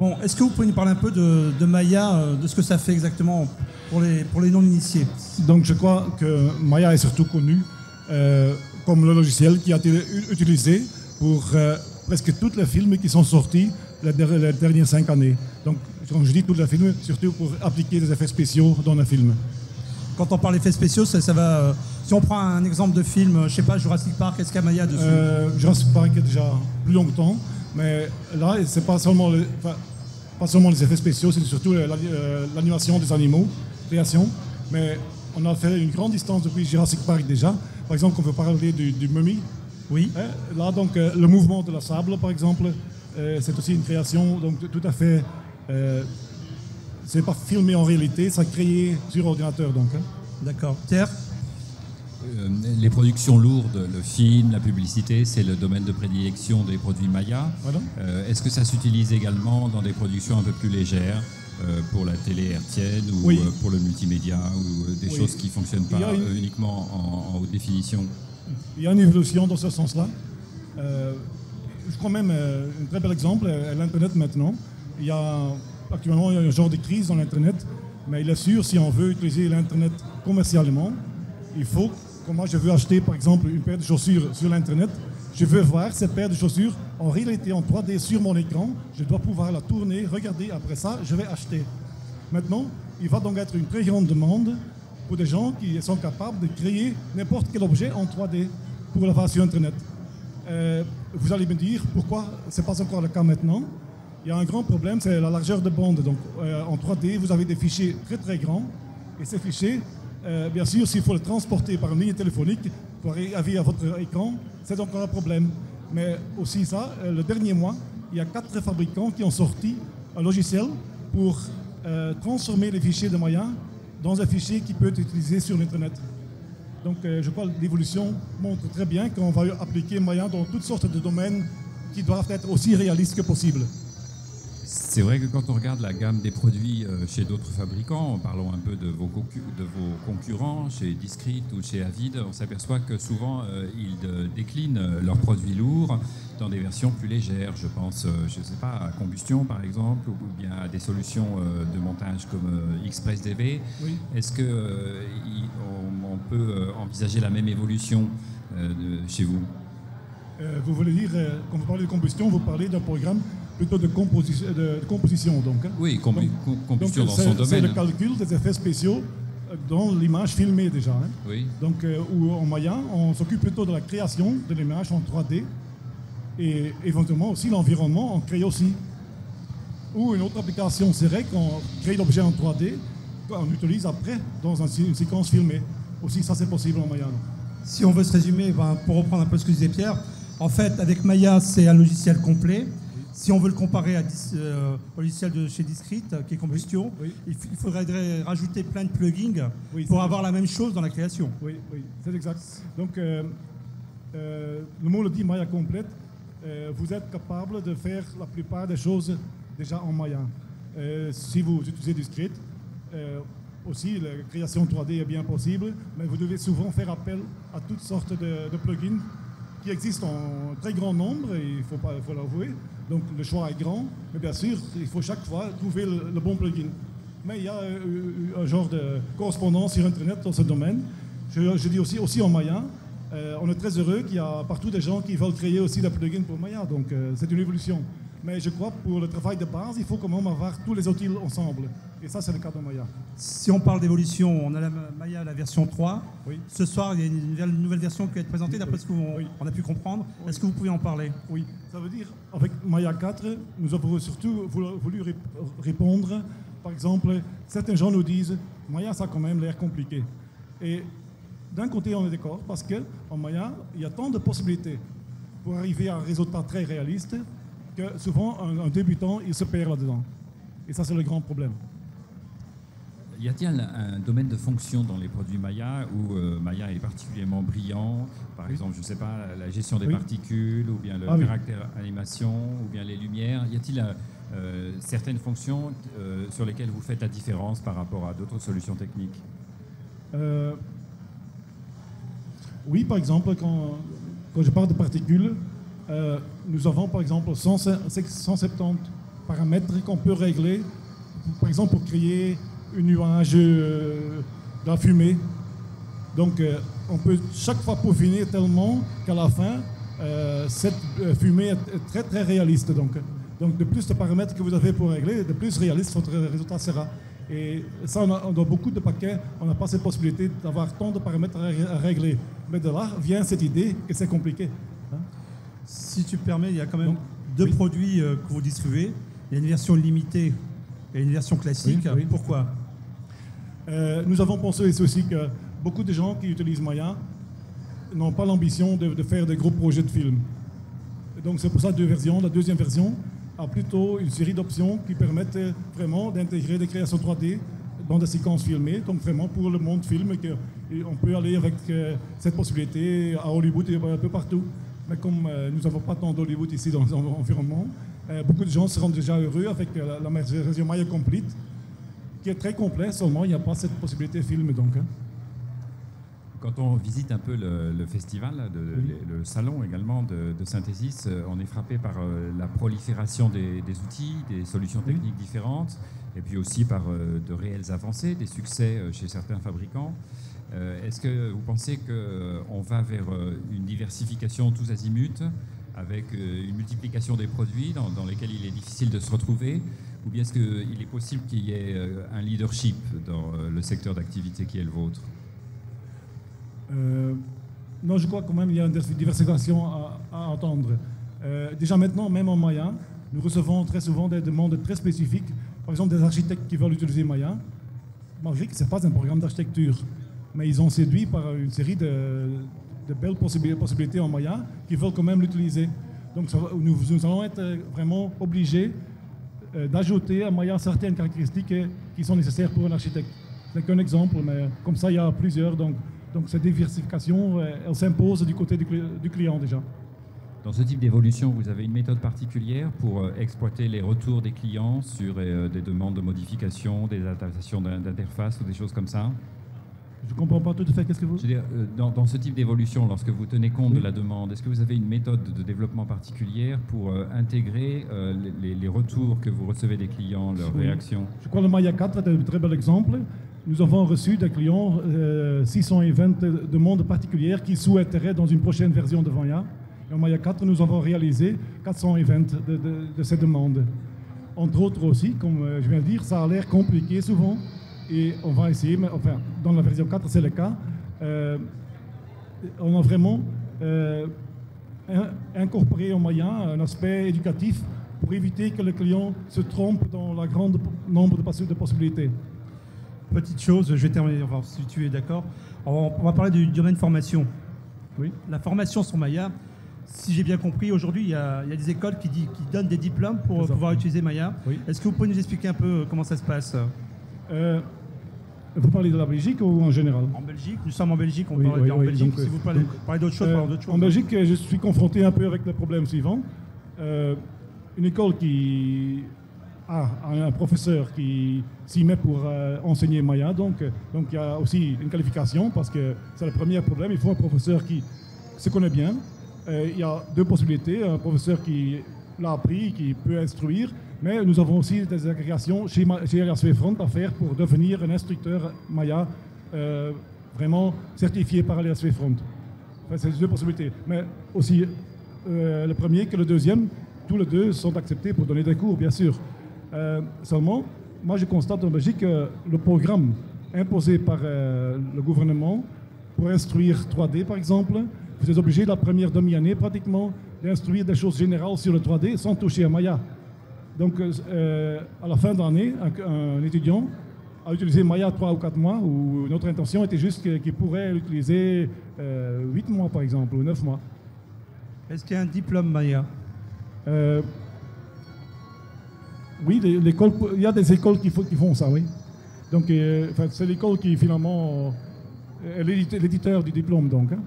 Bon, est-ce que vous pouvez nous parler un peu de Maya, de ce que ça fait exactement pour les non-initiés? Donc je crois que Maya est surtout connu comme le logiciel qui a été utilisé pour presque tous les films qui sont sortis les dernières 5 années. Donc quand je dis tous les films, surtout pour appliquer des effets spéciaux dans un film. Quand on parle d'effets spéciaux, ça va... si on prend un exemple de film, je sais pas, Jurassic Park, est-ce qu'il y a Maya dessus? Jurassic Park est déjà plus longtemps, mais là, c'est pas seulement les effets spéciaux, c'est surtout l'animation des animaux, création. Mais on a fait une grande distance depuis Jurassic Park déjà. Par exemple, on peut parler du Mummy. Oui. Là, donc, le mouvement de la sable, par exemple, c'est aussi une création donc, tout à fait... c'est pas filmé en réalité, c'est créé sur ordinateur. Donc. D'accord. Pierre? Les productions lourdes, le film, la publicité, c'est le domaine de prédilection des produits Maya. Voilà. Est-ce que ça s'utilise également dans des productions un peu plus légères pour la télé hertzienne ou oui. Pour le multimédia ou des oui. choses qui ne fonctionnent pas uniquement en haute définition? Il y a une évolution dans ce sens-là. Je crois même un très bel exemple est l'Internet maintenant. Actuellement, il y a un genre de crise dans l'Internet, mais il est sûr, si on veut utiliser l'Internet commercialement, il faut, comme moi je veux acheter par exemple une paire de chaussures sur l'Internet, je veux voir cette paire de chaussures en réalité en 3D sur mon écran, je dois pouvoir la tourner, regarder, après ça, je vais acheter. Maintenant, il va donc être une très grande demande pour des gens qui sont capables de créer n'importe quel objet en 3D pour la voir sur Internet. Vous allez me dire pourquoi ce n'est pas encore le cas maintenant. Il y a un grand problème, c'est la largeur de bande. Donc, en 3D, vous avez des fichiers très très grands. Et ces fichiers, bien sûr, s'il faut les transporter par une ligne téléphonique pour arriver à votre écran, c'est encore un problème. Mais aussi ça, le dernier mois, il y a 4 fabricants qui ont sorti un logiciel pour transformer les fichiers de Maya dans un fichier qui peut être utilisé sur l'Internet. Donc, je crois que l'évolution montre très bien qu'on va appliquer Maya dans toutes sortes de domaines qui doivent être aussi réalistes que possible. C'est vrai que quand on regarde la gamme des produits chez d'autres fabricants, parlons un peu de vos concurrents, chez Discrete ou chez Avid, on s'aperçoit que souvent ils déclinent leurs produits lourds dans des versions plus légères. Je pense, je ne sais pas, à combustion par exemple, ou bien à des solutions de montage comme ExpressDB. Oui. Est-ce que on peut envisager la même évolution chez vous? Vous voulez dire, quand vous parlez de combustion, vous parlez d'un programme plutôt de composition, donc. Hein. Oui, combustion donc, dans son domaine. C'est le calcul des effets spéciaux dans l'image filmée déjà. Hein. Oui. Donc, où en Maya, on s'occupe plutôt de la création de l'image en 3D et éventuellement aussi l'environnement, on crée aussi. Ou une autre application serait qu'on crée l'objet en 3D, qu'on utilise après dans une séquence filmée. Aussi, ça c'est possible en Maya. Si on veut se résumer, pour reprendre un peu ce que disait Pierre, en fait, avec Maya, c'est un logiciel complet. Si on veut le comparer au logiciel de chez Discrete, qui est Combustion, oui. Il faudrait rajouter plein de plugins pour avoir la même chose dans la création. Oui, c'est exact. Donc, le mot le dit, Maya complète. Vous êtes capable de faire la plupart des choses déjà en Maya. Si vous utilisez Discrete, aussi, la création 3D est bien possible, mais vous devez souvent faire appel à toutes sortes de plugins qui existent en très grand nombre, et il faut l'avouer. Donc le choix est grand, mais bien sûr, il faut chaque fois trouver le bon plugin. Mais il y a un genre de correspondance sur Internet dans ce domaine. Je dis aussi en Maya, on est très heureux qu'il y a partout des gens qui veulent créer aussi des plugins pour Maya, donc c'est une évolution. Mais je crois que pour le travail de base, il faut quand même avoir tous les outils ensemble. Et ça, c'est le cas de Maya. Si on parle d'évolution, on a la Maya, la version 3. Oui. Ce soir, il y a une nouvelle version qui va être présentée, d'après ce qu'on a pu comprendre. Oui. Est-ce que vous pouvez en parler? Oui. Ça veut dire, avec Maya 4, nous avons surtout voulu répondre. Par exemple, certains gens nous disent, Maya, ça a quand même l'air compliqué. Et d'un côté, on est d'accord, parce qu'en Maya, il y a tant de possibilités pour arriver à un résultat très réaliste que souvent, un débutant, il se perd là-dedans. Et ça, c'est le grand problème. Y a-t-il un domaine de fonction dans les produits Maya où Maya est particulièrement brillant? Par exemple, je ne sais pas, la gestion des particules, ou bien le caractère animation, ou bien les lumières. Y a-t-il certaines fonctions sur lesquelles vous faites la différence par rapport à d'autres solutions techniques? Oui, par exemple, quand je parle de particules, nous avons par exemple 170 paramètres qu'on peut régler, par exemple pour créer un nuage de la fumée. Donc on peut chaque fois peaufiner tellement qu'à la fin, cette fumée est très très réaliste. Donc de plus de paramètres que vous avez pour régler, de plus réaliste votre résultat sera. Et ça, dans beaucoup de paquets, on n'a pas cette possibilité d'avoir tant de paramètres à régler. Mais de là vient cette idée que c'est compliqué. Hein? Si tu permets, il y a quand même deux produits que vous distribuez. Il y a une version limitée et une version classique. Oui. Pourquoi? Nous avons pensé aussi que beaucoup de gens qui utilisent Maya n'ont pas l'ambition de faire des gros projets de films. Donc c'est pour ça deux versions. La deuxième version a plutôt une série d'options qui permettent vraiment d'intégrer des créations 3D dans des séquences filmées, donc vraiment pour le monde film, on peut aller avec cette possibilité à Hollywood et un peu partout. Mais comme nous n'avons pas tant d'Hollywood ici dans l'environnement, beaucoup de gens seront déjà heureux avec la version Maya Complete, qui est très complet, seulement il n'y a pas cette possibilité film. Donc, hein. Quand on visite un peu le festival, le salon également de Synthesis, on est frappé par la prolifération des outils, des solutions techniques différentes, et puis aussi par de réelles avancées, des succès chez certains fabricants. Est-ce que vous pensez qu'on va vers une diversification tous azimuts, avec une multiplication des produits dans lesquels il est difficile de se retrouver, ou bien est-ce qu'il est possible qu'il y ait un leadership dans le secteur d'activité qui est le vôtre? Non, je crois quand même qu'il y a une diversification à entendre. Déjà maintenant, même en Maya, nous recevons très souvent des demandes très spécifiques. Par exemple, des architectes qui veulent utiliser Maya, malgré que ce n'est pas un programme d'architecture. Mais ils ont séduit par une série de belles possibilités en Maya qui veulent quand même l'utiliser. Donc nous allons être vraiment obligés d'ajouter à Maya certaines caractéristiques qui sont nécessaires pour un architecte. C'est qu'un exemple, mais comme ça, il y a plusieurs. Donc cette diversification, elle s'impose du côté du client déjà. Dans ce type d'évolution, vous avez une méthode particulière pour exploiter les retours des clients sur des demandes de modification, des adaptations d'interface ou des choses comme ça? Je ne comprends pas tout à fait. Qu'est-ce que vous... Je veux dire, dans ce type d'évolution, lorsque vous tenez compte de la demande, est-ce que vous avez une méthode de développement particulière pour intégrer les retours que vous recevez des clients, leurs réactions? Je crois que le Maya 4 est un très bel exemple. Nous avons reçu des clients 620 demandes particulières qui souhaiteraient dans une prochaine version de Maya. Et en Maya 4, nous avons réalisé 420 de ces demandes. Entre autres aussi, comme je viens de dire, ça a l'air compliqué souvent. Et on va essayer, mais enfin, dans la version 4, c'est le cas. On a vraiment incorporé en Maya un aspect éducatif pour éviter que le client se trompe dans le grand nombre de possibilités. Petite chose, je vais terminer, enfin, si tu es d'accord. On va parler du domaine formation. Oui. La formation sur Maya, si j'ai bien compris, aujourd'hui, il y a des écoles qui donnent des diplômes pour pouvoir utiliser Maya. Oui. Est-ce que vous pouvez nous expliquer un peu comment ça se passe? Vous parlez de la Belgique ou en général? En Belgique, nous sommes en Belgique, on Oui, parle bien en oui, Belgique. donc, Si vous parlez d'autres choses, parlez d'autres choses. En Belgique, je suis confronté un peu avec le problème suivant. Une école qui a un professeur qui s'y met pour enseigner Maya, donc il y a aussi une qualification parce que c'est le premier problème. Il faut un professeur qui se connaît bien. Il y a deux possibilités. Un professeur qui l'a appris, qui peut instruire, mais nous avons aussi des agrégations chez RSV Front à faire pour devenir un instructeur Maya vraiment certifié par RSV Front. Enfin, c'est deux possibilités. Mais aussi le premier que le deuxième, tous les deux sont acceptés pour donner des cours, bien sûr. Seulement, moi je constate en Belgique que le programme imposé par le gouvernement pour instruire 3D par exemple, vous êtes obligé la première demi-année pratiquement d'instruire des choses générales sur le 3D sans toucher à Maya. Donc à la fin de l'année, un étudiant a utilisé Maya 3 ou 4 mois, où notre intention était juste qu'il pourrait l'utiliser 8 mois par exemple, ou 9 mois. Est-ce qu'il y a un diplôme Maya? Oui, il y a des écoles qui font ça, oui. Donc c'est l'école qui finalement est l'éditeur du diplôme, donc. Hein.